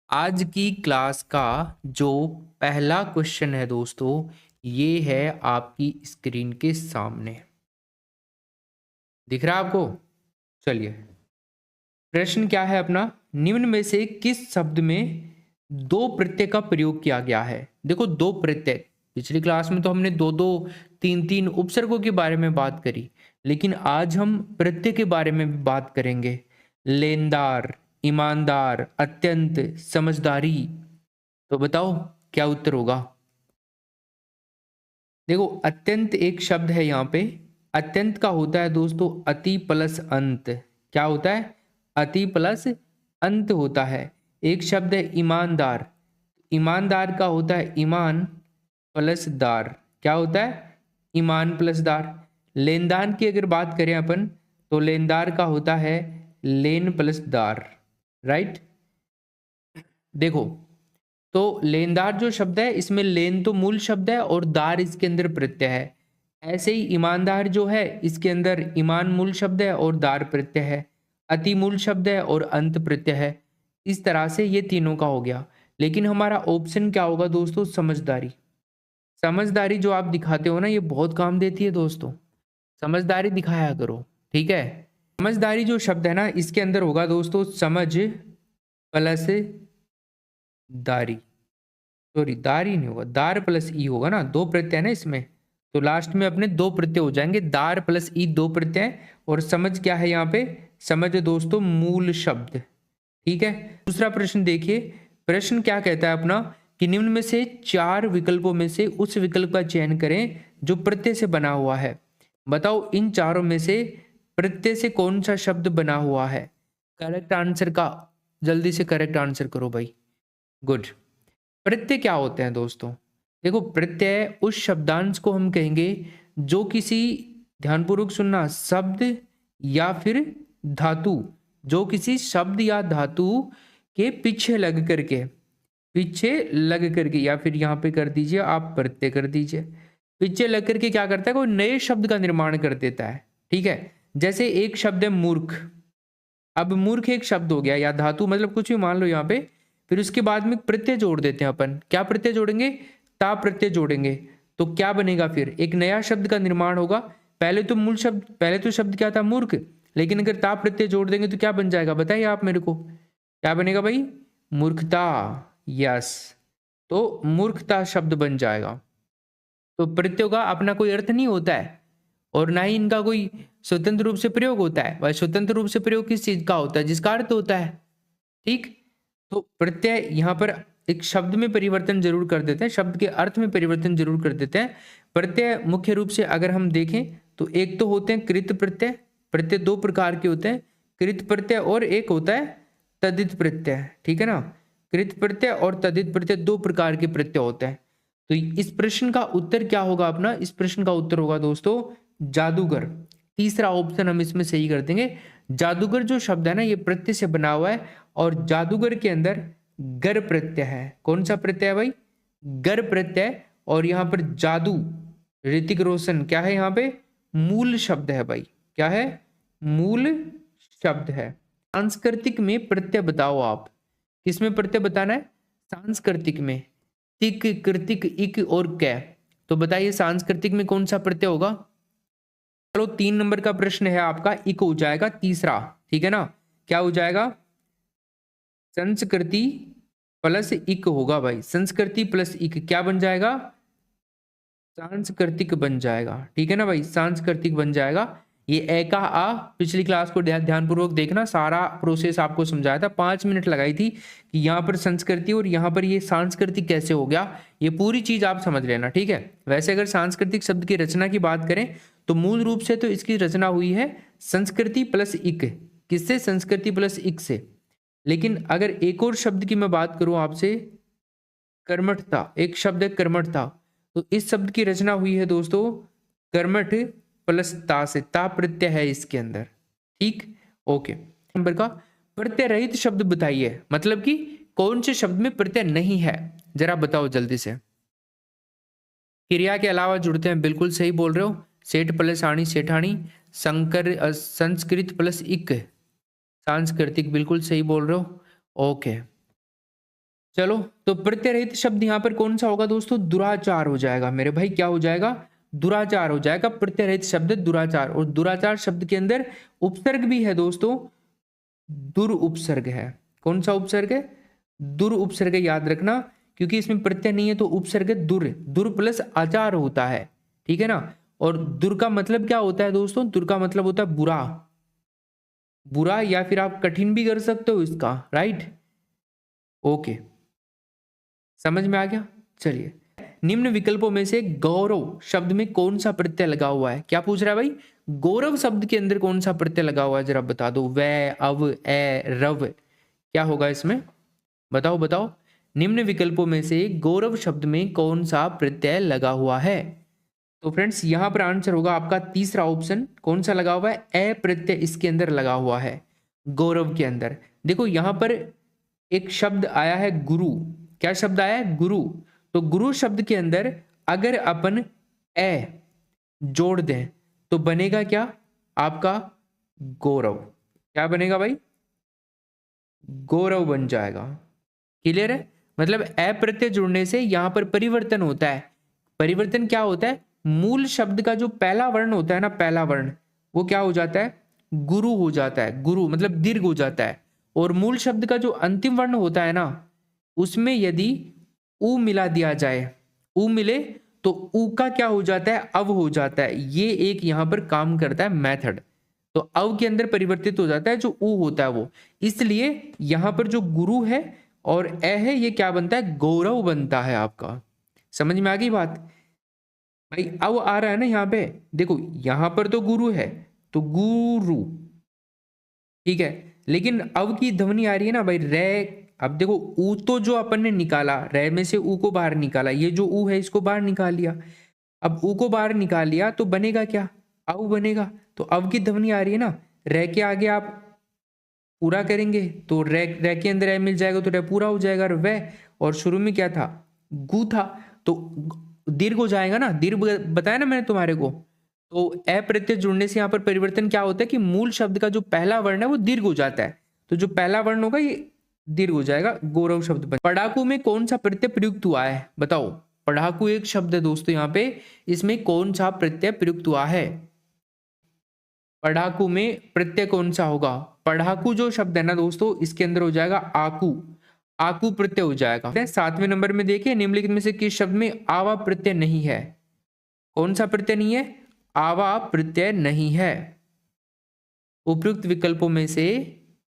आज की क्लास का जो पहला क्वेश्चन है दोस्तों, ये है आपकी स्क्रीन के सामने। दिख रहा है आपको? चलिए, प्रश्न क्या है अपना? निम्न में से किस शब्द में दो प्रत्यय का प्रयोग किया गया है? देखो, दो प्रत्यय। पिछली क्लास में तो हमने दो दो तीन तीन उपसर्गों के बारे में बात करी, लेकिन आज हम प्रत्यय के बारे में भी बात करेंगे। लेनदार, ईमानदार, अत्यंत, समझदारी। तो बताओ क्या उत्तर होगा? देखो, अत्यंत एक शब्द है यहाँ पे। अत्यंत का होता है दोस्तों अति प्लस अंत। क्या होता है? अति प्लस अंत होता है। एक शब्द है ईमानदार। ईमानदार का होता है ईमान प्लस दार। क्या होता है? ईमान प्लस दार। लेनदार की अगर बात करें अपन, तो लेनदार का होता है लेन प्लस दार। राइट? देखो, तो लेनदार जो शब्द है, इसमें लेन तो मूल शब्द है और दार इसके अंदर प्रत्यय है। ऐसे ही ईमानदार जो है, इसके अंदर ईमान मूल शब्द है और दार प्रत्यय है। अति मूल शब्द है और अंत प्रत्यय है। इस तरह से ये तीनों का हो गया। लेकिन हमारा ऑप्शन क्या होगा दोस्तों? समझदारी। समझदारी जो आप दिखाते हो ना, ये बहुत काम देती है दोस्तों। समझदारी दिखाया करो, ठीक है? समझदारी जो शब्द है ना, इसके अंदर होगा दोस्तों समझ प्लस दारी। सॉरी, दार ही नहीं होगा, दार प्लस ई होगा ना, दो प्रत्यय है ना इसमें। तो लास्ट में अपने दो प्रत्यय हो जाएंगे, दार प्लस ई दो प्रत्यय। और समझ क्या है यहाँ पे? समझ दोस्तों मूल शब्द। ठीक है। दूसरा प्रश्न देखिए। प्रश्न क्या कहता है अपना कि निम्न में से चार विकल्पों में से उस विकल्प का चयन करें जो प्रत्यय से बना हुआ है। बताओ इन चारों में से प्रत्यय से कौन सा शब्द बना हुआ है? करेक्ट आंसर का जल्दी से करेक्ट आंसर करो भाई। गुड। प्रत्यय क्या होते हैं दोस्तों? देखो, प्रत्यय उस शब्दांश को हम कहेंगे जो किसी, ध्यानपूर्वक सुनना, शब्द या फिर धातु, जो किसी शब्द या धातु के पीछे लग करके या फिर यहां पे कर दीजिए, आप प्रत्यय कर दीजिए। पीछे लग करके क्या करता है? कोई नए शब्द का निर्माण कर देता है। ठीक है। जैसे एक शब्द है मूर्ख। अब मूर्ख एक शब्द हो गया या धातु, मतलब कुछ भी मान लो यहाँ पे। फिर उसके बाद में प्रत्यय जोड़ देते हैं अपन। क्या प्रत्यय जोड़ेंगे? ता प्रत्यय जोड़ेंगे। तो क्या बनेगा? फिर एक नया शब्द का निर्माण होगा। पहले तो शब्द क्या था? मूर्ख। लेकिन अगर ता प्रत्यय जोड़ देंगे तो क्या बन जाएगा? बताइए आप मेरे को, क्या बनेगा भाई? मूर्खता। यस। तो मूर्खता शब्द बन जाएगा। तो प्रत्ययों का अपना कोई अर्थ नहीं होता है और ना ही इनका कोई स्वतंत्र रूप से प्रयोग होता है। वह स्वतंत्र रूप से प्रयोग किस चीज का होता है? जिसका अर्थ होता है। ठीक। तो प्रत्यय यहाँ पर एक शब्द में परिवर्तन जरूर कर देते हैं, शब्द के अर्थ में परिवर्तन जरूर कर देते हैं। प्रत्यय मुख्य रूप से अगर हम देखें तो एक तो होते हैं कृत प्रत्यय। प्रत्यय दो प्रकार के होते हैं, कृत प्रत्यय और एक होता है तद्धित प्रत्यय। ठीक है ना? कृत प्रत्यय और तद्धित प्रत्यय दो प्रकार के प्रत्यय होते हैं। तो इस प्रश्न का उत्तर क्या होगा अपना? इस प्रश्न का उत्तर होगा दोस्तों जादूगर। तीसरा ऑप्शन हम इसमें सही कर देंगे। जादूगर जो शब्द है ना, ये प्रत्यय से बना हुआ है और जादूगर के अंदर गर प्रत्यय है। कौन सा प्रत्यय है भाई? गर प्रत्यय। और यहां पर जादू, ऋतिक रोशन क्या है यहाँ पे? मूल शब्द है भाई। क्या है? मूल शब्द है। सांस्कृतिक में प्रत्यय बताओ आप। किसमें प्रत्यय बताना है? सांस्कृतिक में। तिक, कृतिक, इक और कै। तो बताइए सांस्कृतिक में कौन सा प्रत्यय होगा? चलो, 3 नंबर का प्रश्न है आपका, इक हो जाएगा तीसरा। ठीक है ना? क्या हो जाएगा? संस्कृति प्लस इक होगा भाई। संस्कृति प्लस इक क्या बन जाएगा? सांस्कृतिक बन जाएगा। ठीक है ना भाई? सांस्कृतिक बन जाएगा। ये ए का आ, पिछली क्लास को ध्यानपूर्वक देखना, सारा प्रोसेस आपको समझाया था, 5 मिनट लगाई थी कि यहाँ पर संस्कृति और यहाँ पर ये सांस्कृतिक कैसे हो गया। ये पूरी चीज आप समझ लेना। ठीक है? वैसे अगर सांस्कृतिक शब्द की रचना की बात करें तो मूल रूप से तो इसकी रचना हुई है संस्कृति प्लस इक। किससे? संस्कृति प्लस इक से। लेकिन अगर एक और शब्द की मैं बात करूं आपसे, कर्मठता, एक शब्द है कर्मठता। तो इस शब्द की रचना हुई है दोस्तों कर्मठ प्लस ता से। ता प्रत्यय है इसके अंदर। ठीक। ओके। नंबर का प्रत्यय रहित शब्द बताइए, मतलब कि कौन से शब्द में प्रत्यय नहीं है, जरा बताओ जल्दी से। क्रिया के अलावा जुड़ते हैं, बिल्कुल सही बोल रहे हो। सेठ प्लस आणी सेठानी। संस्कृत प्लस इक सांस्कृतिक, बिल्कुल सही बोल रहे हो। ओके। चलो, तो प्रत्यय रहित शब्द यहाँ पर कौन सा होगा दोस्तों? दुराचार हो जाएगा मेरे भाई। क्या हो जाएगा? दुराचार हो जाएगा। प्रत्यय रहित शब्द दुराचार। और दुराचार शब्द के अंदर उपसर्ग भी है दोस्तों, दुर उपसर्ग है। कौन सा उपसर्ग है? दुर उपसर्ग, याद रखना, क्योंकि इसमें प्रत्यय नहीं है तो उपसर्ग दुर, दुर प्लस आचार होता है, ठीक है ना। और दुर का मतलब क्या होता है दोस्तों? दुर का मतलब होता है बुरा, बुरा, या फिर आप कठिन भी कर सकते हो इसका, राइट। ओके, समझ में आ गया। चलिए, निम्न विकल्पों में से गौरव शब्द में कौन सा प्रत्यय लगा हुआ है? क्या पूछ रहा है भाई? गौरव शब्द के अंदर कौन सा प्रत्यय लगा हुआ है, जरा बता दो। वै, अव, ए, रव, क्या होगा इसमें? बताओ बताओ। निम्न विकल्पों में से गौरव शब्द में कौन सा प्रत्यय लगा हुआ है? तो फ्रेंड्स, यहां पर आंसर होगा आपका तीसरा ऑप्शन। कौन सा लगा हुआ है? ए प्रत्यय इसके अंदर लगा हुआ है, गौरव के अंदर। देखो यहां पर एक शब्द आया है गुरु। क्या शब्द आया है? गुरु। तो गुरु शब्द के अंदर अगर अपन ए जोड़ दें तो बनेगा क्या आपका? गौरव। क्या बनेगा भाई? गौरव बन जाएगा। क्लियर है? मतलब ए प्रत्यय जुड़ने से यहां पर परिवर्तन होता है। परिवर्तन क्या होता है? मूल शब्द का जो पहला वर्ण होता है ना, पहला वर्ण, वो क्या हो जाता है? गुरु हो जाता है। गुरु मतलब दीर्घ हो जाता है। और मूल शब्द का जो अंतिम वर्ण होता है ना, उसमें यदि उ मिला दिया जाए, उ मिले तो उ का क्या हो जाता है? अव हो जाता है। ये एक यहां पर काम करता है मेथड। तो अव के अंदर परिवर्तित हो जाता है जो उ होता है वो। इसलिए यहां पर जो गुरु है और ए है, ये क्या बनता है? गौरव बनता है आपका। समझ में आ गई बात भाई? अव आ रहा है ना यहाँ पे, देखो यहां पर तो गुरु है तो गुरु, ठीक है। लेकिन अव की ध्वनि आ रही है ना भाई, रे। अब देखो ऊ तो जो अपन ने निकाला, रे में से ऊ को बाहर निकाला, ये जो ऊ है इसको बाहर निकाल लिया। अब ऊ को बाहर निकाल लिया तो बनेगा क्या? अव बनेगा। तो अव की ध्वनि आ रही है ना, रे के आगे आप पूरा करेंगे तो रे के अंदर ए मिल जाएगा तो रे पूरा हो जाएगा। वे, और शुरू में क्या था? गु था, तो दीर्घ हो जाएगा ना। दीर्घ बताया ना मैंने तुम्हारे को। तो ए प्रत्यय जुड़ने से यहाँ पर परिवर्तन क्या होता है कि मूल शब्द का जो पहला वर्ण है वो दीर्घ हो जाता है। तो जो पहला वर्ण होगा ये दीर्घ हो जाएगा, गौरव शब्द बन। पढ़ाकू में कौन सा प्रत्यय प्रयुक्त हुआ है? बताओ। पढ़ाकू एक शब्द है दोस्तों यहाँ पे, इसमें कौन सा प्रत्यय प्रयुक्त हुआ है? पढ़ाकू में प्रत्यय कौन सा होगा? पढ़ाकू जो शब्द है ना दोस्तों, इसके अंदर हो जाएगा आकू। आकू प्रत्यय हो जाएगा। 7वें नंबर में देखिए, निम्नलिखित में से किस शब्द में आवा प्रत्यय नहीं है? कौन सा प्रत्यय नहीं है? आवा प्रत्यय नहीं है। उपयुक्त विकल्पों में से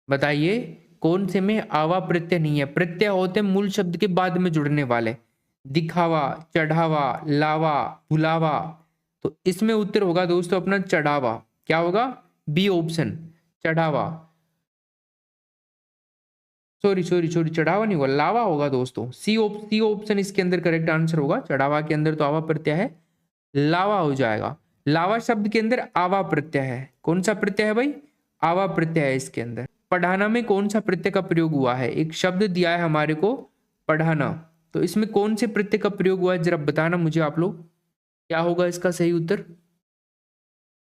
बताइए कौन से में आवा प्रत्यय नहीं है? प्रत्यय होते हैं मूल शब्द के बाद में जुड़ने वाले। दिखावा, चढ़ावा, लावा, भुलावा। तो इसमें उत्तर होगा दोस्तों अपना चढ़ावा। क्या होगा? बी ऑप्शन, चढ़ावा। सॉरी सॉरी सॉरी, चढ़ावा नहीं होगा, लावा होगा दोस्तों। सी ऑप्शन इसके अंदर करेक्ट आंसर होगा। चढ़ावा के अंदर तो आवा प्रत्यय है, लावा हो जाएगा। लावा शब्द के अंदर आवा प्रत्यय है। कौन सा प्रत्यय है भाई? आवा प्रत्यय है इसके अंदर। पढ़ाना में कौन सा प्रत्यय का प्रयोग हुआ है? एक शब्द दिया है हमारे को, पढ़ाना, तो इसमें कौन से प्रत्यय का प्रयोग हुआ है जरा बताना मुझे आप लोग। क्या होगा इसका सही उत्तर?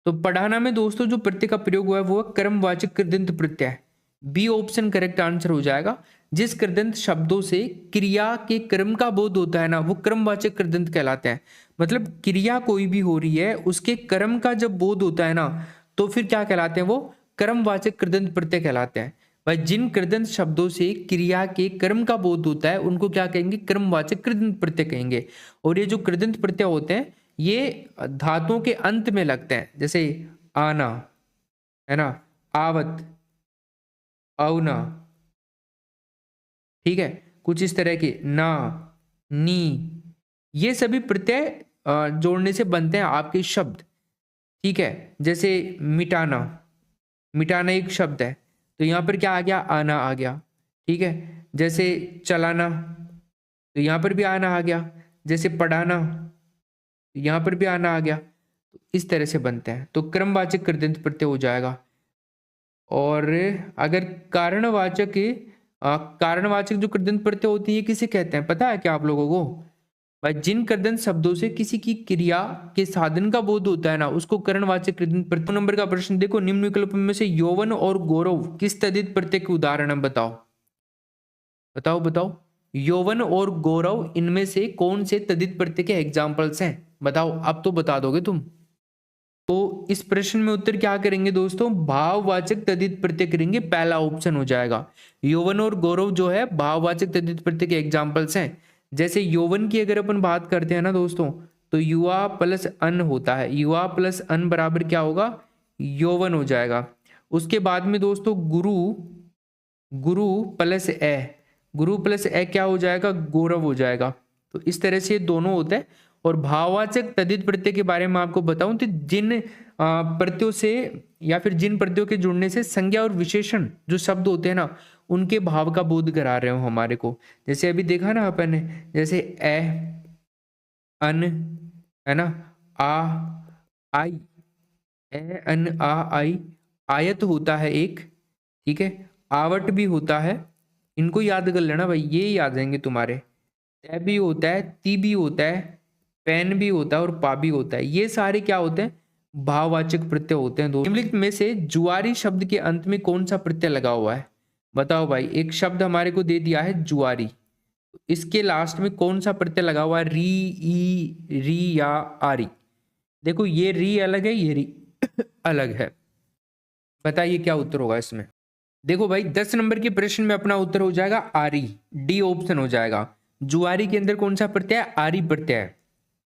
तो पढ़ाना में दोस्तों जो प्रत्यय का प्रयोग हुआ है वो कर्मवाचक कृदंत प्रत्यय है। बी ऑप्शन करेक्ट आंसर हो जाएगा। जिस कृदंत शब्दों से क्रिया के क्रम का बोध होता है ना, वो क्रमवाचक कृदंत कहलाते हैं। मतलब क्रिया कोई भी हो रही है, उसके कर्म का जब बोध होता है ना, तो फिर क्या कहलाते हैं? वो कर्मवाचक कृदंत प्रत्यय कहलाते हैं। भाई जिन कृदंत शब्दों से क्रिया के कर्म का बोध होता है उनको क्या कहेंगे? कर्मवाचक कृदंत प्रत्यय कहेंगे। और ये जो कृदंत प्रत्यय होते हैं ये धातुओं के अंत में लगते हैं, जैसे आना है ना, आवत, अवना, ठीक है, कुछ इस तरह के, ना, नी, ये सभी प्रत्यय जोड़ने से बनते हैं आपके शब्द, ठीक है। जैसे मिटाना, मिटाना एक शब्द है तो यहाँ पर क्या आ गया? आना आ गया, ठीक है। जैसे चलाना तो यहाँ पर भी आना आ गया। जैसे पढ़ाना तो यहाँ पर भी आना आ गया। तो इस तरह से बनते हैं, तो क्रमवाचक कृदंत प्रत्यय हो जाएगा। और अगर कारणवाचक कारणवाचक जो कृदंत प्रत्यय होती है किसे कहते हैं पता है क्या आप लोगों को? भाई जिन कृदंत शब्दों से किसी की क्रिया के साधन का बोध होता है ना, उसको करणवाचक कृदंत प्रत्यय। नंबर का प्रश्न देखो, निम्न विकल्पों में से यौवन और गौरव किस तद्धित प्रत्यय के उदाहरण है? बताओ बताओ बताओ। यौवन और गौरव इनमें से कौन से तद्धित प्रत्यय के एग्जाम्पल्स हैं? बताओ, अब तो बता दोगे तुम। तो इस प्रश्न में उत्तर क्या करेंगे दोस्तों? भाववाचक तद्धित प्रत्यय करेंगे, पहला ऑप्शन हो जाएगा। यौवन और गौरव जो है भाववाचक तद्धित प्रत्यय के एग्जाम्पल्स हैं। जैसे यौवन की अगर अपन बात करते हैं ना दोस्तों, तो युवा प्लस अन होता है, युवा प्लस अन बराबर क्या होगा? यौवन हो जाएगा। उसके बाद में दोस्तों गुरु, गुरु प्लस ए, गुरु प्लस ए क्या हो जाएगा? गौरव हो जाएगा। तो इस तरह से दोनों होते हैं। और भाववाचक तद्धित प्रत्यय के बारे में आपको बताऊं तो जिन प्रत्ययों से या फिर जिन प्रत्ययों के जुड़ने से संज्ञा और विशेषण जो शब्द होते हैं ना, उनके भाव का बोध करा रहे हो हमारे को। जैसे अभी देखा ना अपन ने, जैसे ए, अन, है ना, आ, आई, ए अन आ आई, आयत होता है एक, ठीक है, आवट भी होता है। इनको याद कर लेना भाई, ये याद रहेंगे तुम्हारे। तय भी होता है, ती भी होता है, पेन भी होता है और पा भी होता है। ये सारे क्या होते हैं? भाववाचक प्रत्यय होते हैं। निम्नलिखित में से जुआरी शब्द के अंत में कौन सा प्रत्यय लगा हुआ है? बताओ भाई, एक शब्द हमारे को दे दिया है जुआरी, इसके लास्ट में कौन सा प्रत्यय लगा हुआ है? री, ई, री या आरी? देखो ये री अलग है, ये री अलग है। बताइए क्या उत्तर होगा इसमें? देखो भाई 10 नंबर के प्रश्न में अपना उत्तर हो जाएगा आरी, डी ऑप्शन हो जाएगा। जुआरी के अंदर कौन सा प्रत्यय है? आरी प्रत्यय है।